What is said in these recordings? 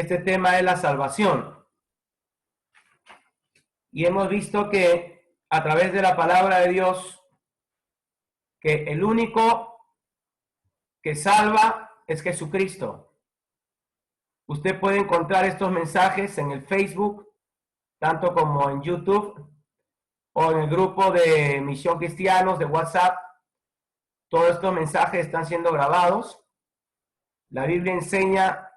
este tema es la salvación. Y hemos visto que a través de la palabra de Dios, que el único que salva es Jesucristo. Usted puede encontrar estos mensajes en el Facebook, tanto como en YouTube, o en el grupo de Misión Cristianos de WhatsApp. Todos estos mensajes están siendo grabados. La Biblia enseña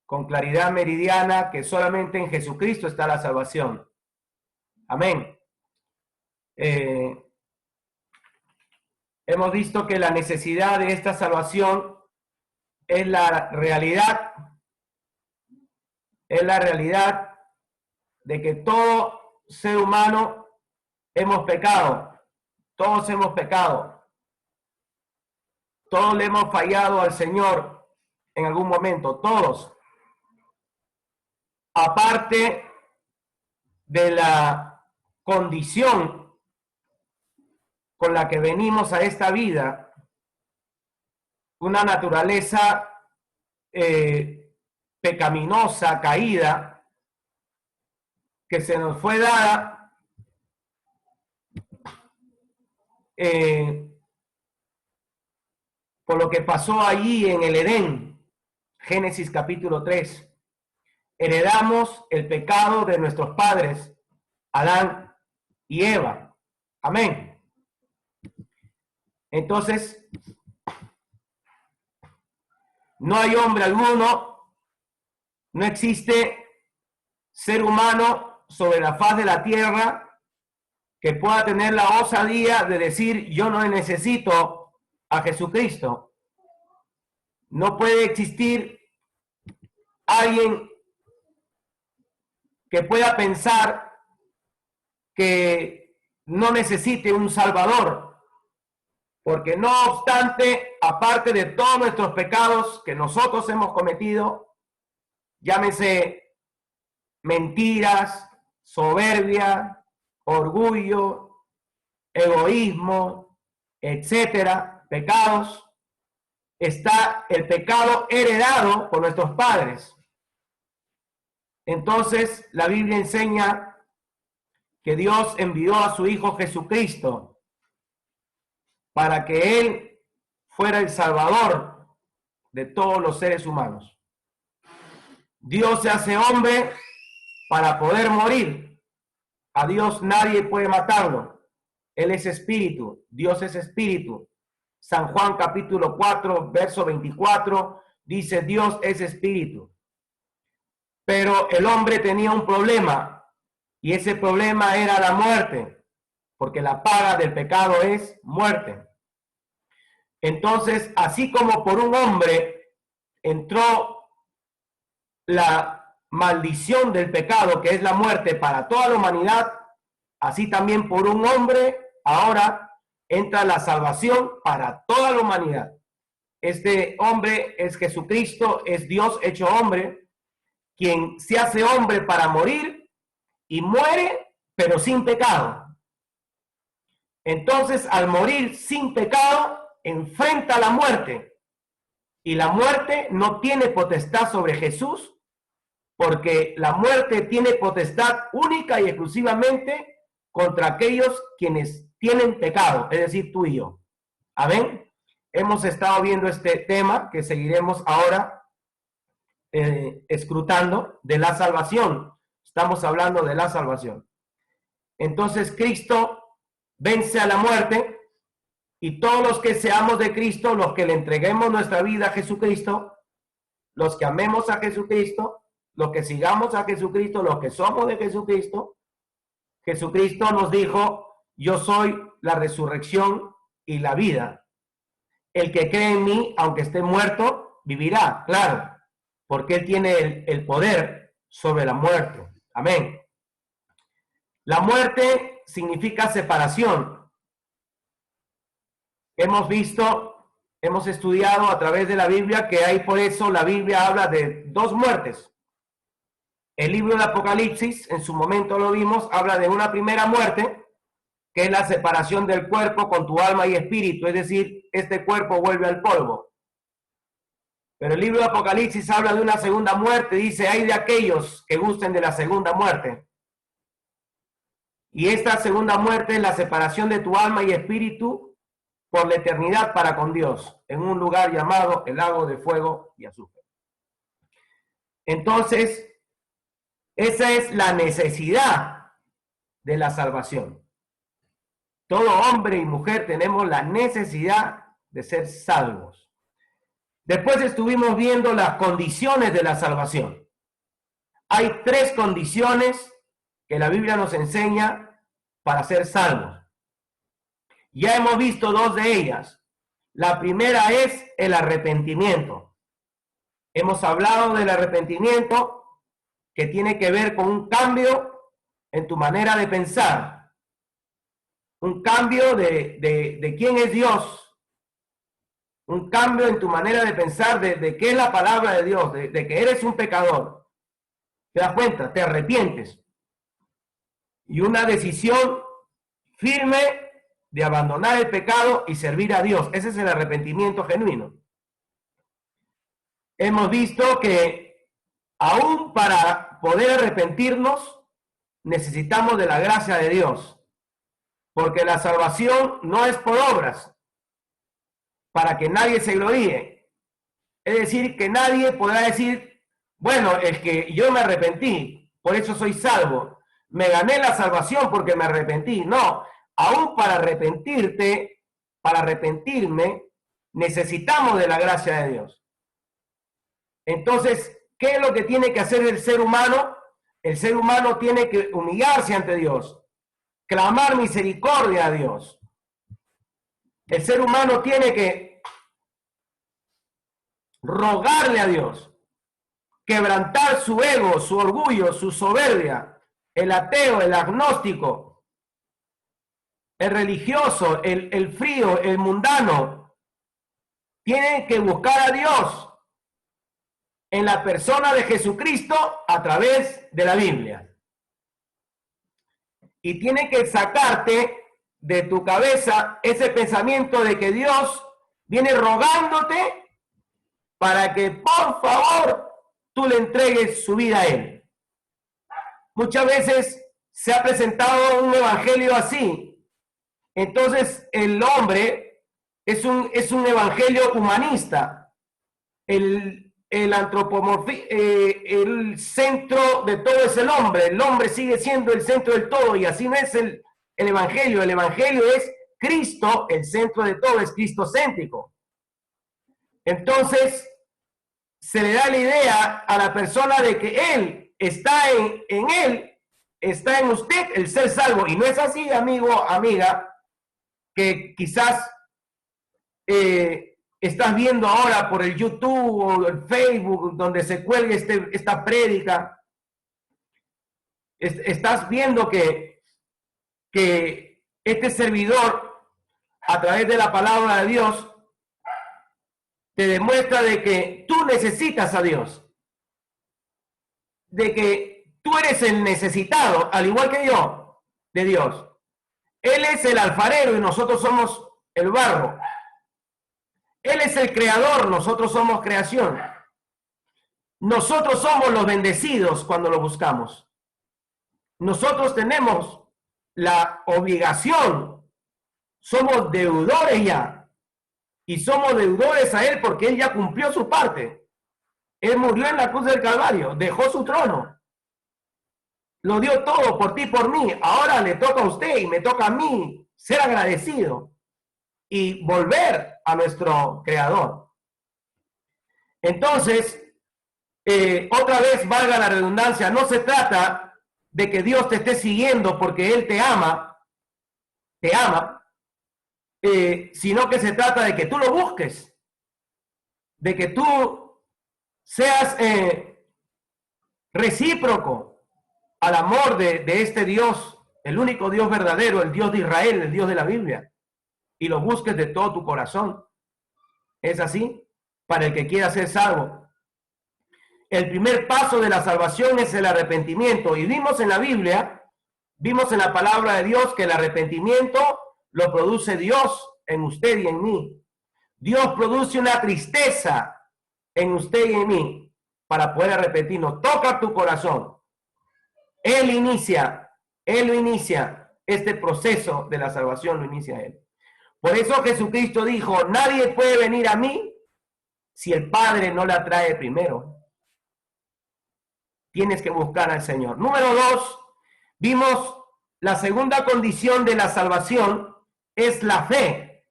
con claridad meridiana que solamente en Jesucristo está la salvación. Amén. Hemos visto que la necesidad de esta salvación es la realidad de que todo ser humano hemos pecado. Todos hemos pecado. Todos le hemos fallado al Señor en algún momento, todos. Aparte de la condición con la que venimos a esta vida, una naturaleza pecaminosa, caída, que se nos fue dada por lo que pasó allí en el Edén, Génesis capítulo 3. Heredamos el pecado de nuestros padres, Adán y Eva. Amén. Entonces, no hay hombre alguno, no existe ser humano sobre la faz de la tierra que pueda tener la osadía de decir, yo no necesito a Jesucristo. No puede existir alguien que pueda pensar que no necesite un Salvador, porque no obstante, aparte de todos nuestros pecados que nosotros hemos cometido, llámese mentiras, soberbia, orgullo, egoísmo, etcétera, pecados, está el pecado heredado por nuestros padres. Entonces, la Biblia enseña que Dios envió a su Hijo Jesucristo para que Él fuera el Salvador de todos los seres humanos. Dios se hace hombre para poder morir. A Dios nadie puede matarlo. Él es espíritu, Dios es espíritu. San Juan capítulo 4, verso 24, dice Dios es espíritu. Pero el hombre tenía un problema, y ese problema era la muerte, porque la paga del pecado es muerte. Entonces, así como por un hombre entró la maldición del pecado, que es la muerte, para toda la humanidad, así también por un hombre ahora entra la salvación para toda la humanidad. Este hombre es Jesucristo, es Dios hecho hombre, quien se hace hombre para morir y muere, pero sin pecado. Entonces, al morir sin pecado, enfrenta la muerte. Y la muerte no tiene potestad sobre Jesús, porque la muerte tiene potestad única y exclusivamente contra aquellos quienes tienen pecado, es decir, tú y yo. Amén. Hemos estado viendo este tema que seguiremos ahora escrutando de la salvación. Estamos hablando de la salvación. Entonces Cristo vence a la muerte, y todos los que seamos de Cristo, los que le entreguemos nuestra vida a Jesucristo, los que amemos a Jesucristo, los que sigamos a Jesucristo, los que somos de Jesucristo, Jesucristo nos dijo, yo soy la resurrección y la vida. El que cree en mí, aunque esté muerto, vivirá, claro, porque Él tiene el poder sobre la muerte. Amén. La muerte significa separación. Hemos visto, hemos estudiado a través de la Biblia que hay, por eso la Biblia habla de dos muertes. El libro de Apocalipsis, en su momento lo vimos, habla de una primera muerte, que es la separación del cuerpo con tu alma y espíritu, es decir, este cuerpo vuelve al polvo. Pero el libro de Apocalipsis habla de una segunda muerte. Dice, hay de aquellos que gusten de la segunda muerte. Y esta segunda muerte es la separación de tu alma y espíritu por la eternidad para con Dios, en un lugar llamado el lago de fuego y azufre. Entonces, esa es la necesidad de la salvación. Todo hombre y mujer tenemos la necesidad de ser salvos. Después estuvimos viendo las condiciones de la salvación. Hay 3 condiciones que la Biblia nos enseña para ser salvos. Ya hemos visto 2 de ellas. La primera es el arrepentimiento. Hemos hablado del arrepentimiento que tiene que ver con un cambio en tu manera de pensar. Un cambio de quién es Dios. Un cambio en tu manera de pensar de qué es la palabra de Dios, de que eres un pecador. Te das cuenta, te arrepientes. Y una decisión firme de abandonar el pecado y servir a Dios. Ese es el arrepentimiento genuino. Hemos visto que aún para poder arrepentirnos necesitamos de la gracia de Dios. Porque la salvación no es por obras, para que nadie se gloríe. Es decir, que nadie podrá decir, bueno, es que yo me arrepentí, por eso soy salvo. Me gané la salvación porque me arrepentí. No, aún para arrepentirte, para arrepentirme, necesitamos de la gracia de Dios. Entonces, ¿qué es lo que tiene que hacer el ser humano? El ser humano tiene que humillarse ante Dios, clamar misericordia a Dios. El ser humano tiene que rogarle a Dios, quebrantar su ego, su orgullo, su soberbia. El ateo, el agnóstico, el religioso, el frío, el mundano, tienen que buscar a Dios en la persona de Jesucristo a través de la Biblia. Y tiene que sacarte de tu cabeza ese pensamiento de que Dios viene rogándote para que por favor tú le entregues su vida a Él. Muchas veces se ha presentado un evangelio así. Entonces el hombre es un evangelio humanista. El antropomorfismo, el centro de todo es el hombre. El hombre sigue siendo el centro del todo y así no es el evangelio. El evangelio es Cristo, el centro de todo, es cristocéntrico. Entonces se le da la idea a la persona de que Él está en Él, está en usted el ser salvo. Y no es así, amigo, amiga, que quizás estás viendo ahora por el YouTube o el Facebook donde se cuelgue esta prédica. Estás viendo que este servidor, a través de la palabra de Dios, te demuestra de que tú necesitas a Dios. De que tú eres el necesitado, al igual que yo, de Dios. Él es el alfarero y nosotros somos el barro. Él es el creador, nosotros somos creación. Nosotros somos los bendecidos cuando lo buscamos. Nosotros tenemos la obligación, somos deudores ya. Y somos deudores a Él porque Él ya cumplió su parte. Él murió en la cruz del Calvario, dejó su trono. Lo dio todo por ti, por mí. Ahora le toca a usted y me toca a mí ser agradecido y volver a nuestro Creador. Entonces, otra vez, valga la redundancia, no se trata de que Dios te esté siguiendo porque Él te ama, sino que se trata de que tú lo busques, de que tú seas recíproco al amor de este Dios, el único Dios verdadero, el Dios de Israel, el Dios de la Biblia, y lo busques de todo tu corazón. ¿Es así? Para el que quiera ser salvo. El primer paso de la salvación es el arrepentimiento, y vimos en la Biblia, vimos en la palabra de Dios que el arrepentimiento lo produce Dios en usted y en mí. Dios produce una tristeza en usted y en mí para poder arrepentirnos. Toca tu corazón. Él lo inicia, este proceso de la salvación lo inicia Él. Por eso Jesucristo dijo, nadie puede venir a mí si el Padre no la trae primero. Tienes que buscar al Señor. Número 2, vimos la segunda condición de la salvación es la fe.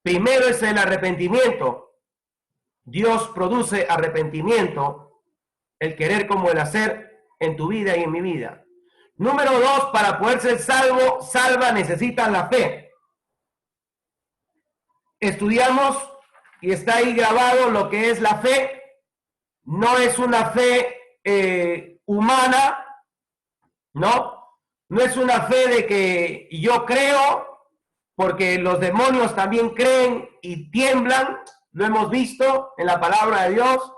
Primero es el arrepentimiento. Dios produce arrepentimiento, el querer como el hacer en tu vida y en mi vida. Número 2, para poder ser salva necesitan la fe. Estudiamos y está ahí grabado lo que es la fe. No es una fe humana, ¿no? No es una fe de que yo creo, porque los demonios también creen y tiemblan, lo hemos visto en la palabra de Dios.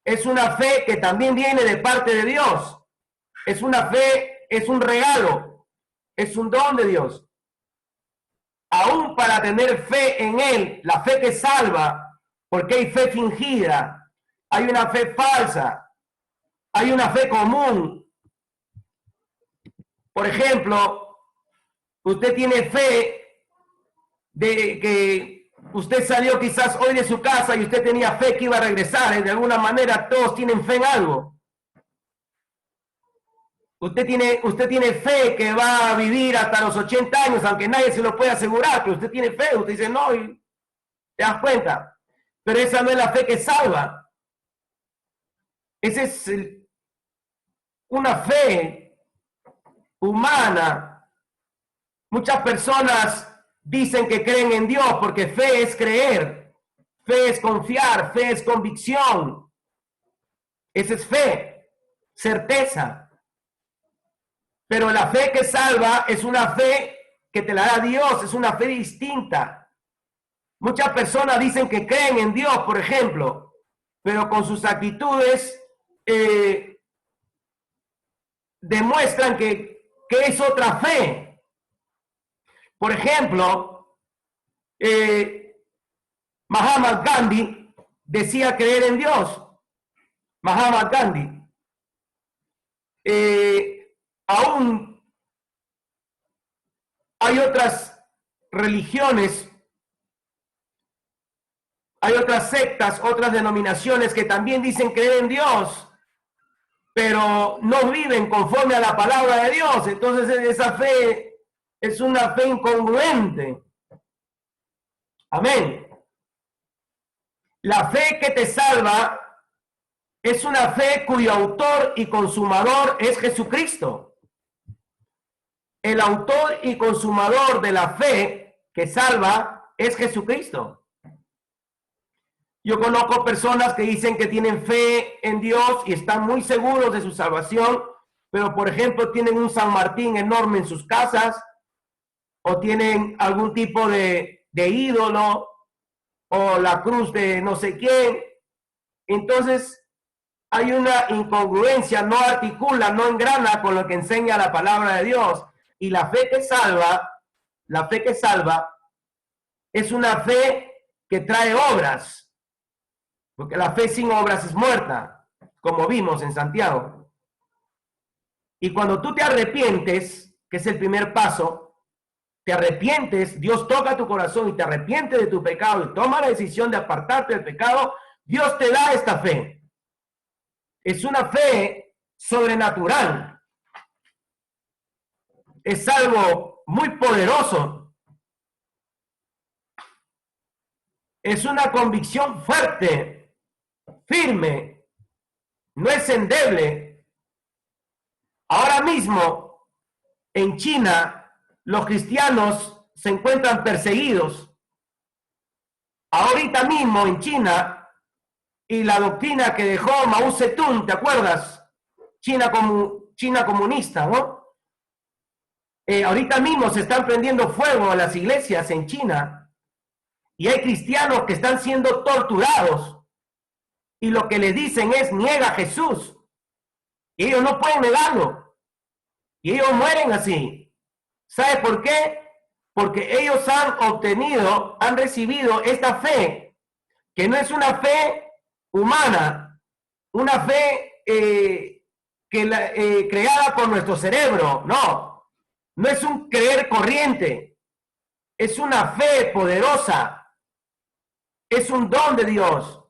Es una fe que también viene de parte de Dios. Es una fe, es un regalo, es un don de Dios. Aún para tener fe en Él, la fe que salva, porque hay fe fingida, hay una fe falsa, hay una fe común. Por ejemplo, usted tiene fe de que usted salió quizás hoy de su casa y usted tenía fe que iba a regresar. De alguna manera todos tienen fe en algo. Usted tiene fe que va a vivir hasta los 80 años, aunque nadie se lo puede asegurar, pero usted tiene fe. Usted dice, no, y te das cuenta. Pero esa no es la fe que salva. Esa es una fe humana. Muchas personas dicen que creen en Dios porque fe es creer, fe es confiar, fe es convicción. Esa es fe, certeza. Pero la fe que salva es una fe que te la da Dios, es una fe distinta. Muchas personas dicen que creen en Dios, por ejemplo, pero con sus actitudes demuestran que es otra fe. Por ejemplo, Mahatma Gandhi decía creer en Dios. Mahatma Gandhi. Aún hay otras religiones, hay otras sectas, otras denominaciones que también dicen creer en Dios, pero no viven conforme a la palabra de Dios. Entonces esa fe es una fe incongruente. Amén. La fe que te salva es una fe cuyo autor y consumador es Jesucristo. El autor y consumador de la fe que salva es Jesucristo. Yo conozco personas que dicen que tienen fe en Dios y están muy seguros de su salvación, pero por ejemplo tienen un San Martín enorme en sus casas, o tienen algún tipo de ídolo, o la cruz de no sé quién. Entonces hay una incongruencia, no articula, no engrana con lo que enseña la palabra de Dios. Y la fe que salva es una fe que trae obras, porque la fe sin obras es muerta, como vimos en Santiago. Y cuando tú te arrepientes, que es el primer paso, te arrepientes, Dios toca tu corazón y te arrepientes de tu pecado y toma la decisión de apartarte del pecado, Dios te da esta fe. Es una fe sobrenatural. Es algo muy poderoso. Es una convicción fuerte, firme, no es endeble. Ahora mismo, en China, los cristianos se encuentran perseguidos. Ahorita mismo en China, y la doctrina que dejó Mao Zedong, ¿te acuerdas? China comunista, ¿no? Ahorita mismo se están prendiendo fuego a las iglesias en China y hay cristianos que están siendo torturados y lo que les dicen es niega a Jesús y ellos no pueden negarlo y ellos mueren así. ¿Sabe por qué? Porque ellos han recibido esta fe, que no es una fe humana, una fe creada por nuestro cerebro. No, no es un creer corriente, es una fe poderosa, es un don de Dios.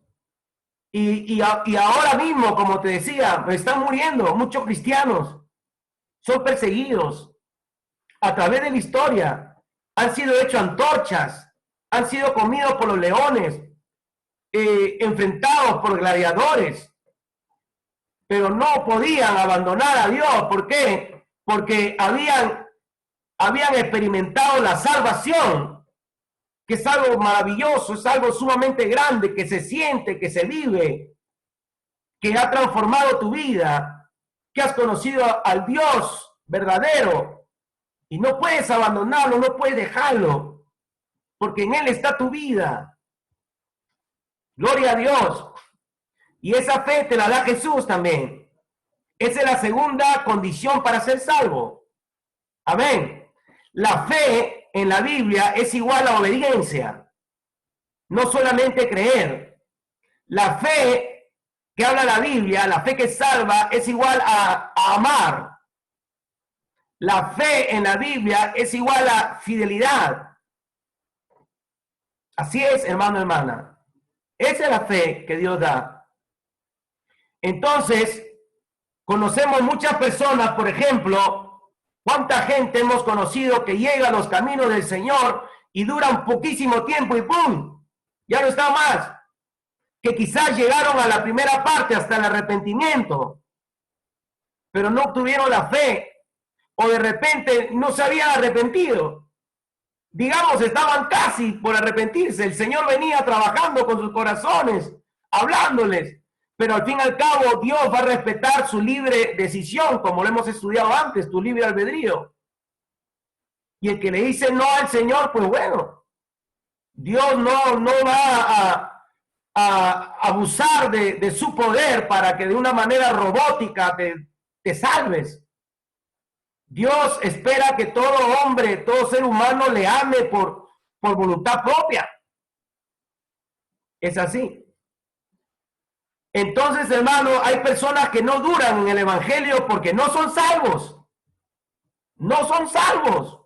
Y ahora mismo, como te decía, están muriendo muchos cristianos, son perseguidos a través de la historia, han sido hechos antorchas, han sido comidos por los leones, enfrentados por gladiadores, pero no podían abandonar a Dios. ¿Por qué? Porque habían experimentado la salvación, que es algo maravilloso, es algo sumamente grande, que se siente, que se vive, que ha transformado tu vida, que has conocido al Dios verdadero, y no puedes abandonarlo, no puedes dejarlo, porque en Él está tu vida. Gloria a Dios. Y esa fe te la da Jesús también. Esa es la segunda condición para ser salvo. Amén. La fe en la Biblia es igual a obediencia, no solamente creer. La fe que habla la Biblia, la fe que salva, es igual a amar. La fe en la Biblia es igual a fidelidad. Así es, hermano, hermana. Esa es la fe que Dios da. Entonces, conocemos muchas personas, por ejemplo, cuánta gente hemos conocido que llega a los caminos del Señor y duran poquísimo tiempo y ¡pum! Ya no está más. Que quizás llegaron a la primera parte hasta el arrepentimiento, pero no obtuvieron la fe, o de repente no se habían arrepentido. Digamos, estaban casi por arrepentirse. El Señor venía trabajando con sus corazones, hablándoles, pero al fin y al cabo Dios va a respetar su libre decisión, como lo hemos estudiado antes, tu libre albedrío. Y el que le dice no al Señor, pues bueno, Dios no va a abusar de su poder para que de una manera robótica te salves. Dios espera que todo hombre, todo ser humano le ame por voluntad propia. Es así. Entonces, hermano, hay personas que no duran en el evangelio porque no son salvos. No son salvos.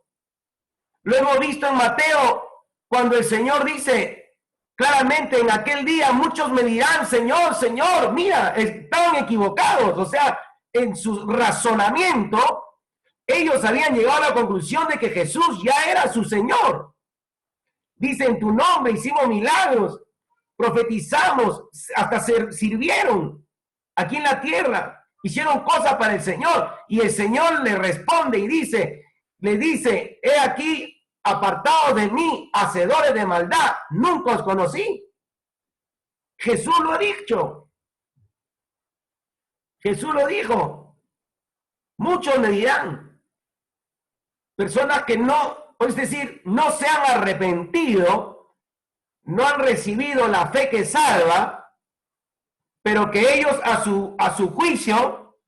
Lo hemos visto en Mateo, cuando el Señor dice claramente: en aquel día muchos me dirán, Señor, Señor. Mira, están equivocados. O sea, en su razonamiento, ellos habían llegado a la conclusión de que Jesús ya era su Señor. Dice: en tu nombre hicimos milagros, profetizamos, hasta sirvieron aquí en la tierra, hicieron cosas para el Señor. Y el Señor le responde y le dice: he aquí, apartados de mí, hacedores de maldad, nunca os conocí. Jesús lo ha dicho. Jesús lo dijo. Muchos me dirán. Personas que no, es decir, no se han arrepentido, no han recibido la fe que salva, pero que ellos a su juicio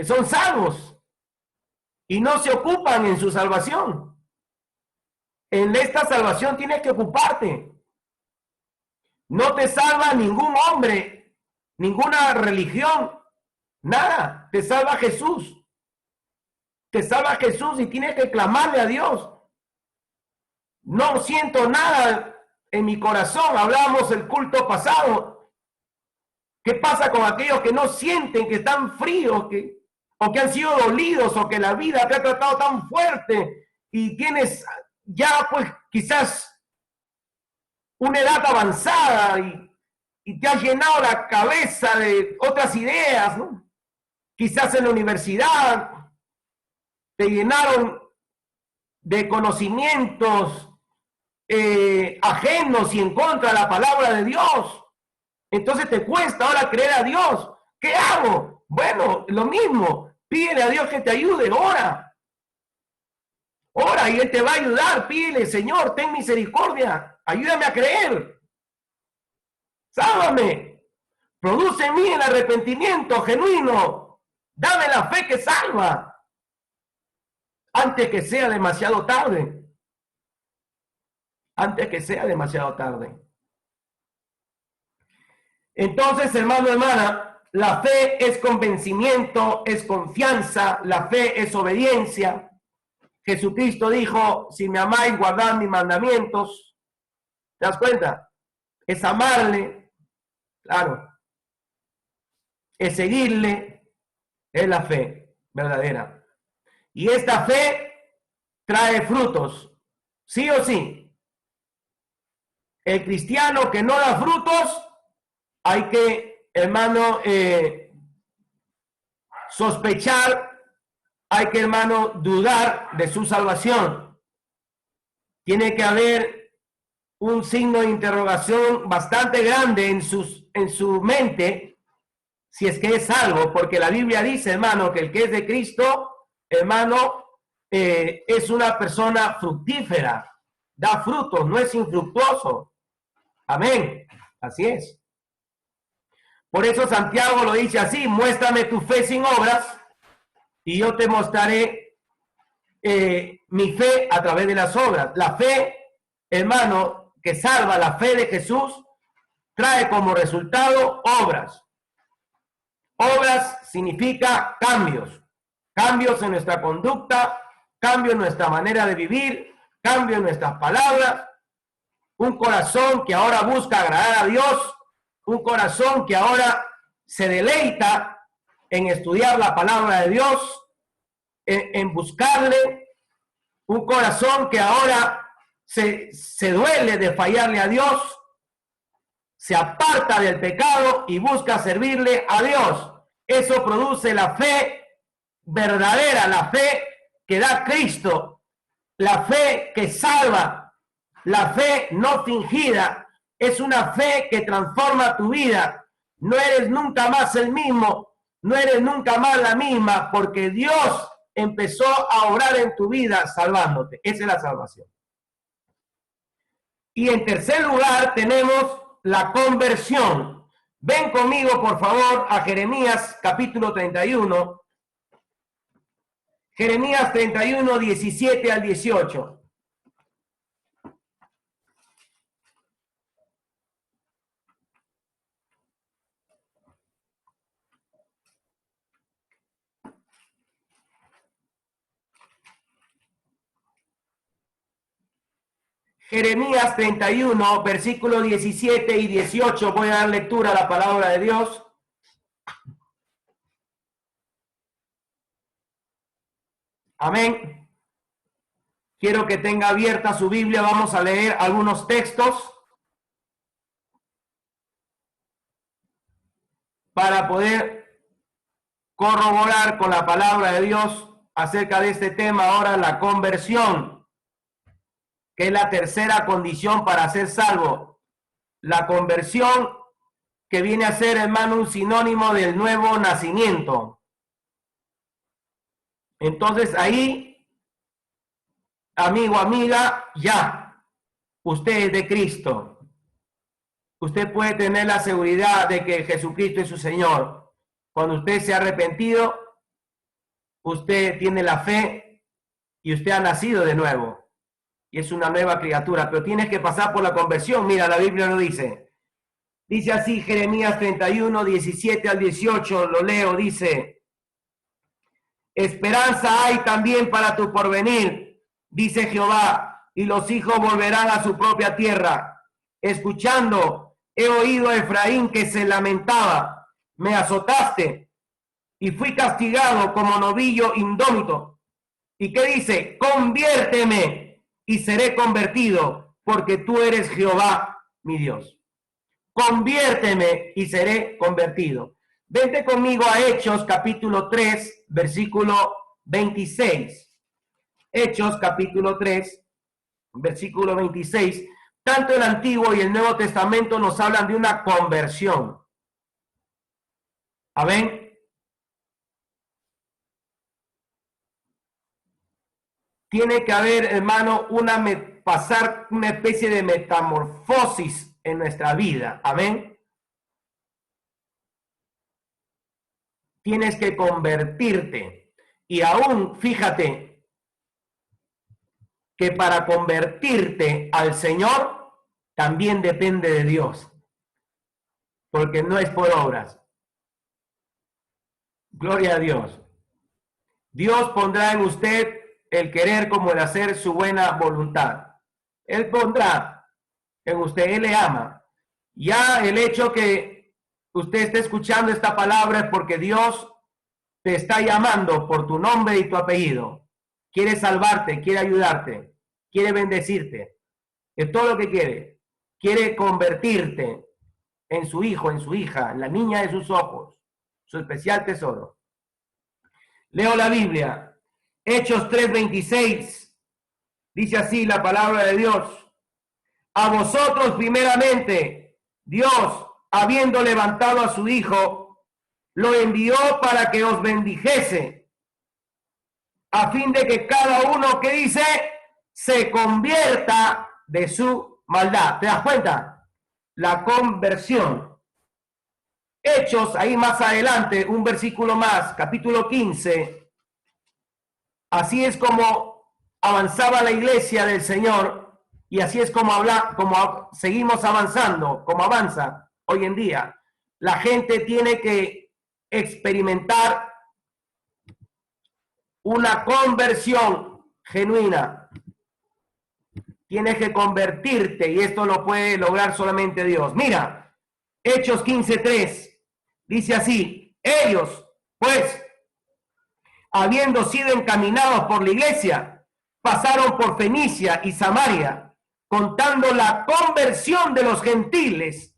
son salvos y no se ocupan en su salvación. En esta salvación tienes que ocuparte. No te salva ningún hombre, ninguna religión, nada. Te salva Jesús. Te salva Jesús y tienes que clamarle a Dios. No siento nada en mi corazón. Hablábamos el culto pasado. ¿Qué pasa con aquellos que no sienten, que están fríos, o que han sido dolidos, o que la vida te ha tratado tan fuerte y tienes ya pues quizás una edad avanzada y te has llenado la cabeza de otras ideas, ¿no? Quizás en la universidad te llenaron de conocimientos ajenos y en contra de la palabra de Dios. Entonces te cuesta ahora creer a Dios. ¿Qué hago? Bueno, lo mismo. Pídele a Dios que te ayude. Ora. Ora y Él te va a ayudar. Pídele: Señor, ten misericordia. Ayúdame a creer. Sálvame. Produce en mí el arrepentimiento genuino. Dame la fe que salva. Antes que sea demasiado tarde. Antes que sea demasiado tarde. Entonces, hermano, hermana, la fe es convencimiento, es confianza, la fe es obediencia. Jesucristo dijo, si me amáis, guardad mis mandamientos. ¿Te das cuenta? Es amarle, claro. Es seguirle, es la fe verdadera. Y esta fe trae frutos, sí o sí. El cristiano que no da frutos, hay que, hermano, sospechar, hay que, hermano, dudar de su salvación. Tiene que haber un signo de interrogación bastante grande en su mente, si es que es salvo, porque la Biblia dice, hermano, que el que es de Cristo, hermano, es una persona fructífera, da frutos, no es infructuoso. Amén. Así es. Por eso Santiago lo dice así, muéstrame tu fe sin obras y yo te mostraré mi fe a través de las obras. La fe, hermano, que salva, la fe de Jesús, trae como resultado obras. Obras significa cambios. Cambios en nuestra conducta, cambio en nuestra manera de vivir, cambio en nuestras palabras. Un corazón que ahora busca agradar a Dios, un corazón que ahora se deleita en estudiar la palabra de Dios, en buscarle, un corazón que ahora se duele de fallarle a Dios, se aparta del pecado y busca servirle a Dios. Eso produce la fe verdadera, la fe que da Cristo, la fe que salva, la fe no fingida. Es una fe que transforma tu vida. No eres nunca más el mismo, no eres nunca más la misma, porque Dios empezó a obrar en tu vida salvándote. Esa es la salvación. Y en tercer lugar tenemos la conversión. Ven conmigo, por favor, a Jeremías capítulo 31. Jeremías 31, 17 al 18. Jeremías 31, versículos 17 y 18. Voy a dar lectura a la palabra de Dios. Amén. Quiero que tenga abierta su Biblia. Vamos a leer algunos textos para poder corroborar con la palabra de Dios acerca de este tema ahora, la conversión, que es la tercera condición para ser salvo. La conversión que viene a ser, hermano, un sinónimo del nuevo nacimiento. Entonces ahí, amigo, amiga, ya, usted es de Cristo. Usted puede tener la seguridad de que Jesucristo es su Señor. Cuando usted se ha arrepentido, usted tiene la fe y usted ha nacido de nuevo. Y es una nueva criatura, pero tienes que pasar por la conversión. Mira, la Biblia lo dice. Dice así, Jeremías 31, 17 al 18, lo leo, dice: esperanza hay también para tu porvenir, dice Jehová, y los hijos volverán a su propia tierra. Escuchando, he oído a Efraín que se lamentaba, me azotaste, y fui castigado como novillo indómito. ¿Y qué dice? Conviérteme y seré convertido, porque tú eres Jehová, mi Dios. Conviérteme y seré convertido. Vente conmigo a Hechos capítulo 3, versículo 26. Hechos capítulo 3, versículo 26. Tanto el Antiguo y el Nuevo Testamento nos hablan de una conversión. Amén. Tiene que haber, hermano, pasar una especie de metamorfosis en nuestra vida. Amén. Tienes que convertirte. Y aún, fíjate, que para convertirte al Señor, también depende de Dios. porque no es por obras. Gloria a Dios. Dios pondrá en usted el querer como el hacer su buena voluntad. Él pondrá en usted, Él le ama. Ya el hecho que usted esté escuchando esta palabra es porque Dios te está llamando por tu nombre y tu apellido. Quiere salvarte, quiere ayudarte, quiere bendecirte. Es todo lo que quiere. Quiere convertirte en su hijo, en su hija, en la niña de sus ojos, su especial tesoro. Leo la Biblia. Hechos 3:26. Dice así la palabra de Dios. A vosotros primeramente, Dios, habiendo levantado a su Hijo, lo envió para que os bendijese, a fin de que cada uno que dice, se convierta de su maldad. ¿Te das cuenta? La conversión. Hechos, ahí más adelante, un versículo más, capítulo 15. Así es como avanzaba la iglesia del Señor y así es como seguimos avanzando, como avanza hoy en día. La gente tiene que experimentar una conversión genuina. Tienes que convertirte y esto lo puede lograr solamente Dios. Mira, Hechos 15:3 dice así: ellos, pues, habiendo sido encaminados por la iglesia, pasaron por Fenicia y Samaria, contando la conversión de los gentiles,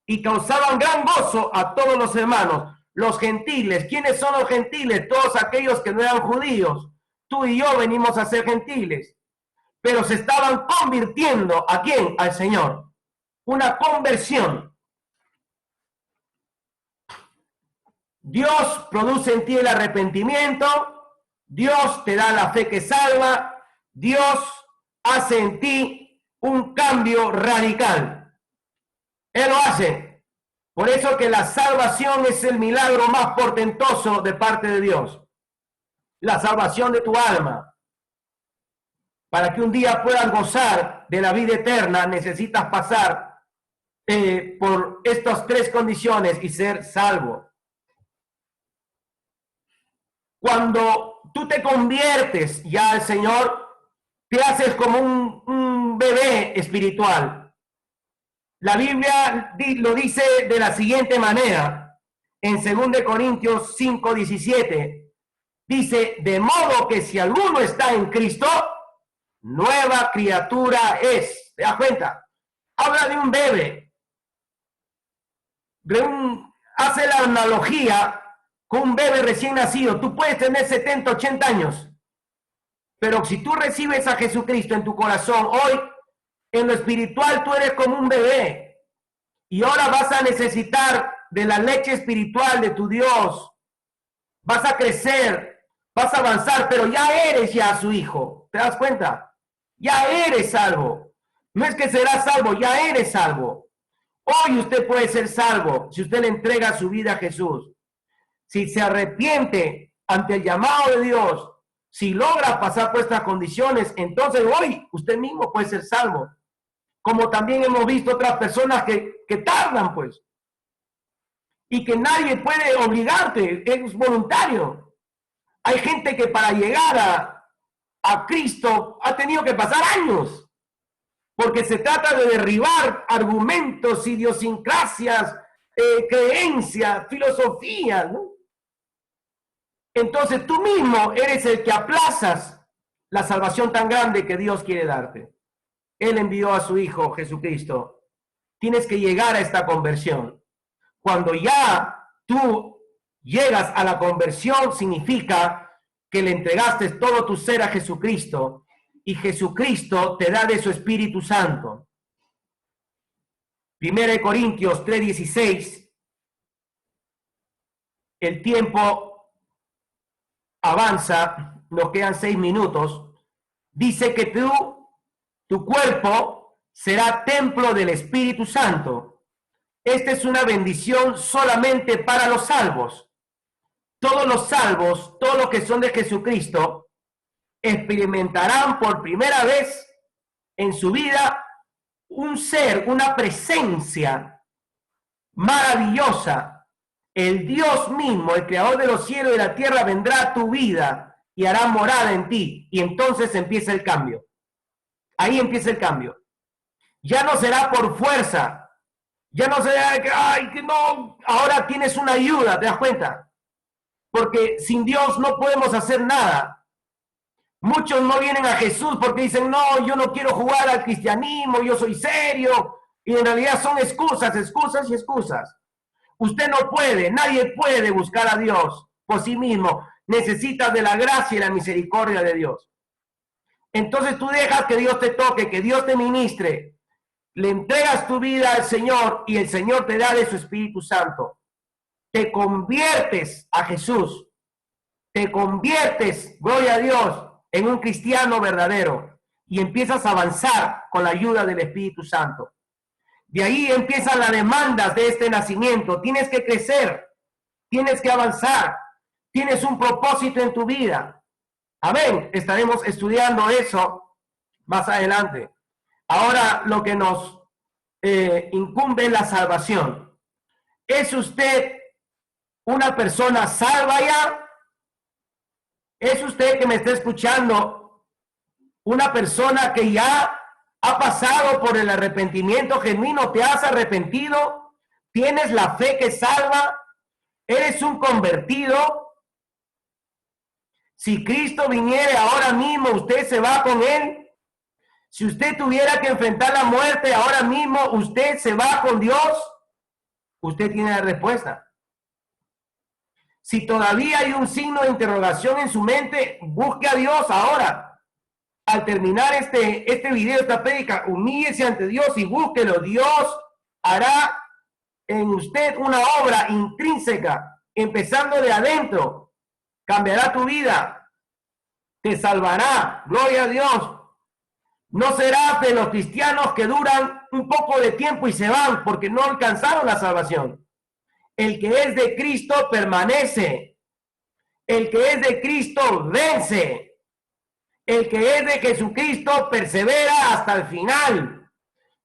y causaban gran gozo a todos los hermanos. Los gentiles, ¿quiénes son los gentiles? Todos aquellos que no eran judíos. Tú y yo venimos a ser gentiles, pero se estaban convirtiendo. ¿A quién? Al Señor. Una conversión. Dios produce en ti el arrepentimiento, Dios te da la fe que salva, Dios hace en ti un cambio radical. Él lo hace. Por eso que la salvación es el milagro más portentoso de parte de Dios. La salvación de tu alma. Para que un día puedas gozar de la vida eterna, necesitas pasar por estas tres condiciones y ser salvo. Cuando tú te conviertes ya al Señor, te haces como un bebé espiritual. La Biblia lo dice de la siguiente manera, en 2 Corintios 5:17, dice, de modo que si alguno está en Cristo, nueva criatura es. ¿Te das cuenta? Habla de un bebé. Hace la analogía con un bebé recién nacido. Tú puedes tener 70, 80 años, pero si tú recibes a Jesucristo en tu corazón hoy, en lo espiritual tú eres como un bebé y ahora vas a necesitar de la leche espiritual de tu Dios. Vas a crecer, vas a avanzar, pero ya eres ya su hijo. ¿Te das cuenta? Ya eres salvo. No es que serás salvo, ya eres salvo. Hoy usted puede ser salvo si usted le entrega su vida a Jesús. Si se arrepiente ante el llamado de Dios, si logra pasar por estas condiciones, entonces hoy usted mismo puede ser salvo. Como también hemos visto otras personas que tardan, pues. Y que nadie puede obligarte, es voluntario. Hay gente que para llegar a Cristo ha tenido que pasar años, porque se trata de derribar argumentos, idiosincrasias, creencias, filosofías, ¿no? Entonces tú mismo eres el que aplazas la salvación tan grande que Dios quiere darte. Él envió a su Hijo Jesucristo. Tienes que llegar a esta conversión. Cuando ya tú llegas a la conversión, significa que le entregaste todo tu ser a Jesucristo y Jesucristo te da de su Espíritu Santo. 1 Corintios 3:16. El tiempo avanza, nos quedan 6 minutos. Dice que tu cuerpo será templo del Espíritu Santo. Esta es una bendición solamente para los salvos. Todos los salvos, todos los que son de Jesucristo, experimentarán por primera vez en su vida un ser, una presencia maravillosa, el Dios mismo, el creador de los cielos y de la tierra, vendrá a tu vida y hará morada en ti. Y entonces empieza el cambio. Ahí empieza el cambio. Ya no será por fuerza. Ya no será que, ay, que no, ahora tienes una ayuda, ¿te das cuenta? Porque sin Dios no podemos hacer nada. Muchos no vienen a Jesús porque dicen, no, yo no quiero jugar al cristianismo, yo soy serio. Y en realidad son excusas, excusas y excusas. Usted no puede, nadie puede buscar a Dios por sí mismo. Necesitas de la gracia y la misericordia de Dios. Entonces tú dejas que Dios te toque, que Dios te ministre. Le entregas tu vida al Señor y el Señor te da de su Espíritu Santo. Te conviertes a Jesús. Te conviertes, gloria a Dios, en un cristiano verdadero. Y empiezas a avanzar con la ayuda del Espíritu Santo. De ahí empiezan las demandas de este nacimiento. Tienes que crecer, tienes que avanzar, tienes un propósito en tu vida. Amén. Estaremos estudiando eso más adelante. Ahora lo que nos incumbe es la salvación. ¿Es usted una persona salva ya? ¿Es usted que me está escuchando una persona que ya ha pasado por el arrepentimiento genuino? ¿Te has arrepentido? ¿Tienes la fe que salva? ¿Eres un convertido? Si Cristo viniere ahora mismo, ¿usted se va con Él? Si usted tuviera que enfrentar la muerte ahora mismo, ¿usted se va con Dios? Usted tiene la respuesta. Si todavía hay un signo de interrogación en su mente, busque a Dios ahora. Al terminar este video, esta prédica, humíllese ante Dios y búsquelo. Dios hará en usted una obra intrínseca, empezando de adentro. Cambiará tu vida, te salvará, gloria a Dios. No serás de los cristianos que duran un poco de tiempo y se van porque no alcanzaron la salvación. El que es de Cristo permanece. El que es de Cristo vence. El que es de Jesucristo persevera hasta el final.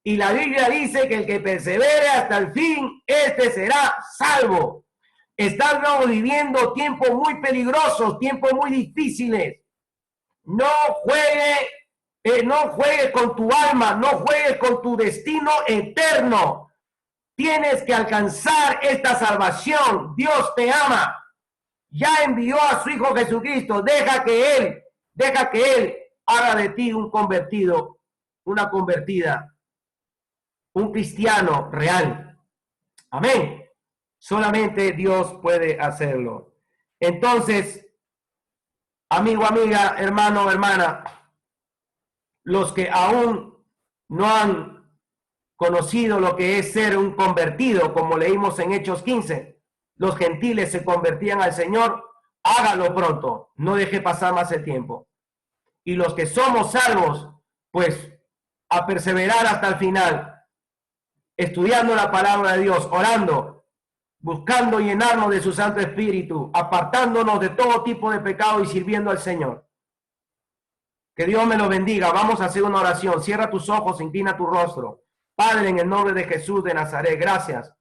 Y la Biblia dice que el que persevere hasta el fin, este será salvo. Estamos viviendo tiempos muy peligrosos, tiempos muy difíciles. No juegues con tu alma, no juegues con tu destino eterno. Tienes que alcanzar esta salvación. Dios te ama. Ya envió a su Hijo Jesucristo. Deja que Él haga de ti un convertido, una convertida, un cristiano real. Amén. Solamente Dios puede hacerlo. Entonces, amigo, amiga, hermano, hermana, los que aún no han conocido lo que es ser un convertido, como leímos en Hechos 15, los gentiles se convertían al Señor, hágalo pronto, no deje pasar más el tiempo. Y los que somos salvos, pues a perseverar hasta el final, estudiando la palabra de Dios, orando, buscando llenarnos de su Santo Espíritu, apartándonos de todo tipo de pecado y sirviendo al Señor. Que Dios me lo bendiga. Vamos a hacer una oración. Cierra tus ojos, inclina tu rostro. Padre, en el nombre de Jesús de Nazaret, gracias.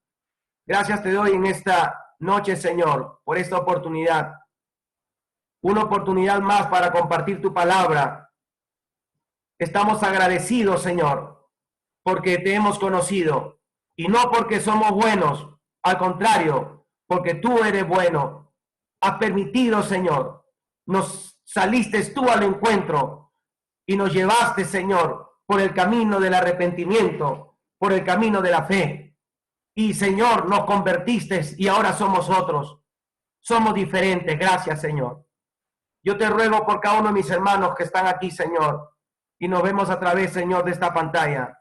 Gracias te doy en esta noche, Señor, por esta oportunidad. Una oportunidad más para compartir tu palabra. Estamos agradecidos, Señor, porque te hemos conocido. Y no porque somos buenos, al contrario, porque tú eres bueno. Has permitido, Señor, nos saliste tú al encuentro y nos llevaste, Señor, por el camino del arrepentimiento, por el camino de la fe. Y, Señor, nos convertiste y ahora somos otros. Somos diferentes. Gracias, Señor. Yo te ruego por cada uno de mis hermanos que están aquí, Señor, y nos vemos a través, Señor, de esta pantalla.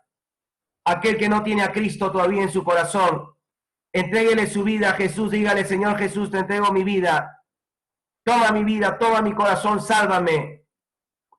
Aquel que no tiene a Cristo todavía en su corazón, entréguele su vida a Jesús. Dígale, Señor Jesús, te entrego mi vida. Toma mi vida, toma mi corazón, sálvame.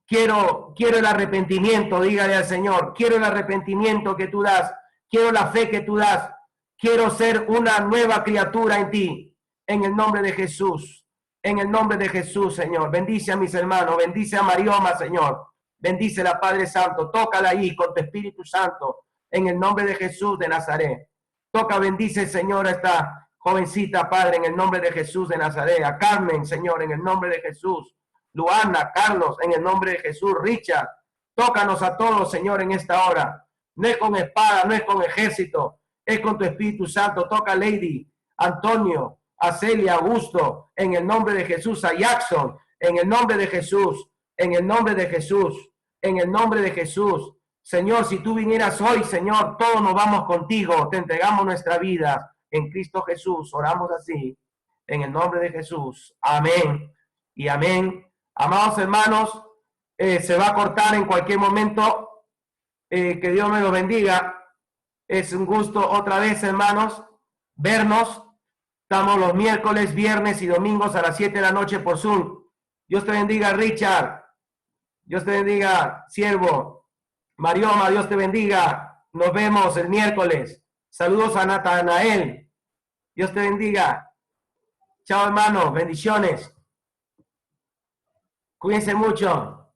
Quiero el arrepentimiento, dígale al Señor. Quiero el arrepentimiento que tú das. Quiero la fe que tú das. Quiero ser una nueva criatura en ti. En el nombre de Jesús. En el nombre de Jesús, Señor. Bendice a mis hermanos. Bendice a Marioma, Señor. Bendice a Padre Santo. Tócala ahí con tu Espíritu Santo. En el nombre de Jesús de Nazaret. Toca, bendice, Señor, a esta jovencita, Padre, en el nombre de Jesús de Nazaret. A Carmen, Señor, en el nombre de Jesús. Luana, Carlos, en el nombre de Jesús. Richard, tócanos a todos, Señor, en esta hora. No es con espada, no es con ejército, es con tu Espíritu Santo. Toca a Lady, Antonio, a Celia, Augusto, en el nombre de Jesús. A Jackson, en el nombre de Jesús, en el nombre de Jesús, en el nombre de Jesús. Señor, si tú vinieras hoy, Señor, todos nos vamos contigo, te entregamos nuestra vida en Cristo Jesús. Oramos así, en el nombre de Jesús. Amén y amén. Amados hermanos, se va a cortar en cualquier momento. Que Dios me lo bendiga. Es un gusto otra vez, hermanos, vernos. Estamos los miércoles, viernes y domingos a las 7 de la noche por Zoom. Dios te bendiga, Richard. Dios te bendiga, siervo. Marioma, Dios te bendiga. Nos vemos el miércoles. Saludos a Natanael. Dios te bendiga. Chao, hermano. Bendiciones. Cuídense mucho.